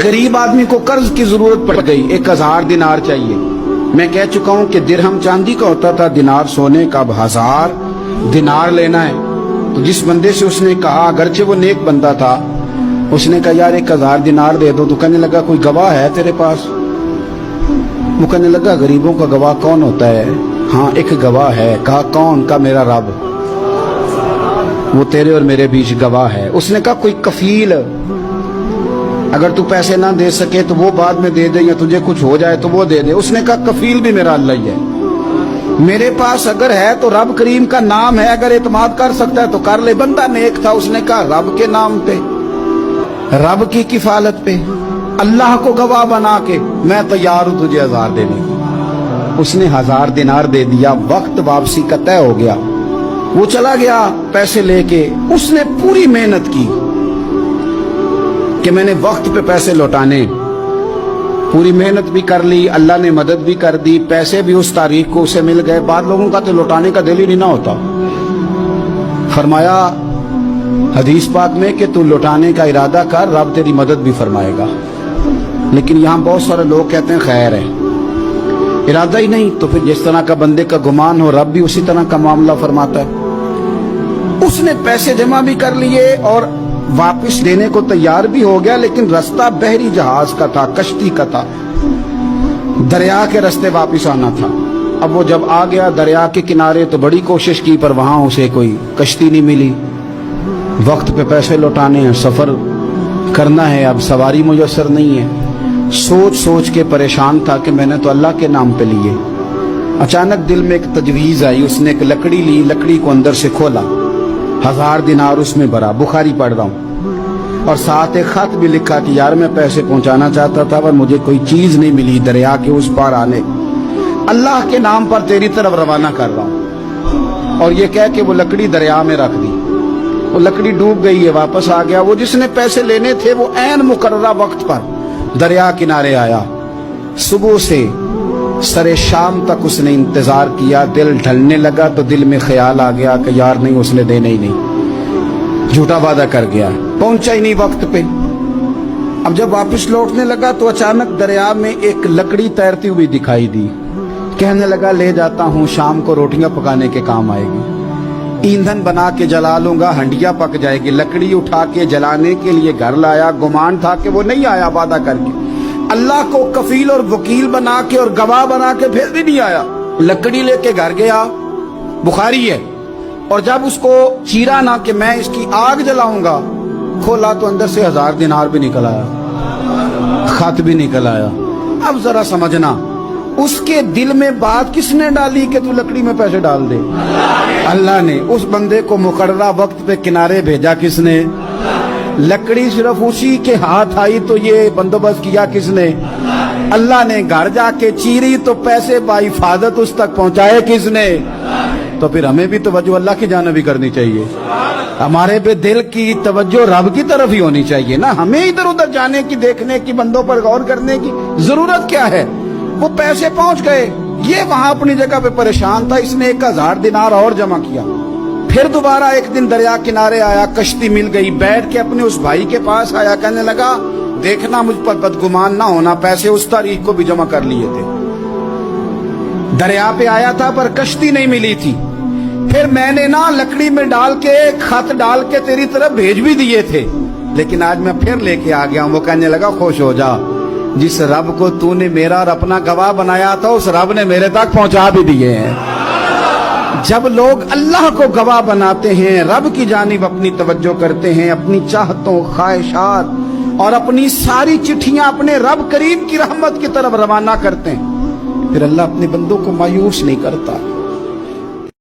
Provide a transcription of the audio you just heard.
गरीब आदमी को कर्ज की जरूरत पड़ गई, 1000 दिनार चाहिए। मैं कह चुका हूं कि दिरहम चांदी का होता था, दिनार सोने का। अब 1000 दिनार लेना है। तो जिस बंदे से उसने कहा, अगरचे वो नेक बंदा था, उसने कहा यार 1000 दिनार दे दो। तो कहने लगा कोई गवाह है तेरे पास? वो कहने लगा गरीबों का गवाह कौन होता है? हाँ एक गवाह है। कहा कौन? का मेरा रब, वो तेरे और मेरे बीच गवाह है। उसने कहा कोई कफील, अगर तू पैसे ना दे सके तो वो बाद में दे दे, या तुझे कुछ हो जाए तो वो दे दे। उसने कहा कफील भी मेरा अल्लाह ही है। मेरे पास अगर है तो रब करीम का नाम है, अगर एतमाद कर सकता है तो कर ले। बंदा नेक था, उसने कहा रब के नाम पे, रब की किफालत पे, अल्लाह को गवाह बना के मैं तैयार हूं तुझे 1000 देने की। उसने 1000 दिनार दे दिया। वक्त वापसी का तय हो गया। वो चला गया पैसे लेके। उसने पूरी मेहनत की कि मैंने वक्त पे पैसे लौटाने, पूरी मेहनत भी कर ली, अल्लाह ने मदद भी कर दी, पैसे भी उस तारीख को उसे मिल गए। बाद लोगों का तो लौटाने का दिल ही नहीं ना होता। फरमाया हदीस पाक में कि तू लौटाने का इरादा कर, रब तेरी मदद भी फरमाएगा। लेकिन यहाँ बहुत सारे लोग कहते हैं खैर है, इरादा ही नहीं। तो फिर जिस तरह का बंदे का गुमान हो, रब भी उसी तरह का मामला फरमाता है। उसने पैसे जमा भी कर लिए और वापस देने को तैयार भी हो गया, लेकिन रास्ता बहरी जहाज का था, कश्ती का था, दरिया के रास्ते वापस आना था। अब वो जब आ गया दरिया के किनारे तो बड़ी कोशिश की, पर वहां उसे कोई कश्ती नहीं मिली। वक्त पे पैसे लौटाने हैं, सफर करना है, अब सवारी मुयस्सर नहीं है। सोच सोच के परेशान था कि मैंने तो अल्लाह के नाम पे लिए। अचानक दिल में एक तजवीज आई। उसने एक लकड़ी ली, लकड़ी को अंदर से खोला, 1000 दिनार उसमें भरा। बुखारी पढ़ रहा हूँ, और साथ एक खत भी लिखा कि यार मैं पैसे पहुंचाना चाहता था पर मुझे कोई चीज नहीं मिली, दरिया के उस पार आने, अल्लाह के नाम पर तेरी तरफ रवाना कर रहा हूँ। और ये कह के वो लकड़ी दरिया में रख दी। वो लकड़ी डूब गई है, वापस आ गया। वो जिसने पैसे लेने थे वो ऐन मुकर्ररा वक्त पर दरिया किनारे आया। सुबह से सरे शाम तक उसने इंतजार किया। दिल ढलने लगा तो दिल में ख्याल आ गया कि यार नहीं, उसने देने ही नहीं, झूठा वादा कर गया, पहुंचा ही नहीं वक्त पे। अब जब वापस लौटने लगा तो अचानक दरिया में एक लकड़ी तैरती हुई दिखाई दी। कहने लगा ले जाता हूँ, शाम को रोटियां पकाने के काम आएगी, ईंधन बना के जला लूंगा, हंडिया पक जाएगी। लकड़ी उठा के जलाने के लिए घर लाया। गुमान था कि वो नहीं आया वादा करके। अल्लाह को कफील और वकील बना के और गवाह बना के फिर भी नहीं आया। लकड़ी लेके घर गया, बुखारी है। और जब उसको चीरा ना कि मैं इसकी आग जलाऊंगा, खोला तो अंदर से 1000 दिनार भी निकल आया, खत भी निकल आया। अब जरा समझना, उसके दिल में बात किसने डाली कि तू लकड़ी में पैसे डाल दे? अल्लाह ने। उस बंदे को मुकर्ररा वक्त पे किनारे भेजा किसने? लकड़ी सिर्फ उसी के हाथ आई तो ये बंदोबस्त किया किसने? अल्लाह ने। घर जाके चीरी तो पैसे बाहिफाजत उस तक पहुंचाए किसने? तो फिर हमें भी तवज्जो अल्लाह की जानिब भी करनी चाहिए। हमारे पे दिल की तवज्जो रब की तरफ ही होनी चाहिए ना। हमें इधर उधर जाने की, देखने की, बंदों पर गौर करने की जरूरत क्या है? वो पैसे पहुंच गए, ये वहां अपनी जगह पे परेशान था। इसने 1000 दिनार और जमा किया। फिर दोबारा एक दिन दरिया किनारे आया, कश्ती मिल गई, बैठ के अपने उस भाई के पास आया। कहने लगा देखना मुझ पर बदगुमान ना होना, पैसे उस तारीख को भी जमा कर लिए थे। दरिया पे आया था पर कश्ती नहीं मिली थी। फिर मैंने ना लकड़ी में डाल के, खत डाल के तेरी तरफ भेज भी दिए थे, लेकिन आज मैं फिर लेके आ गया हूं। वो कहने लगा खुश हो जा, जिस रब को तूने मेरा और अपना गवाह बनाया था उस रब ने मेरे तक पहुंचा भी दिए हैं। जब लोग अल्लाह को गवाह बनाते हैं, रब की जानिब अपनी तवज्जो करते हैं, अपनी चाहतों, ख्वाहिशात और अपनी सारी चिट्ठियां अपने रब करीम की रहमत की तरफ रवाना करते हैं, फिर अल्लाह अपने बंदों को मायूस नहीं करता।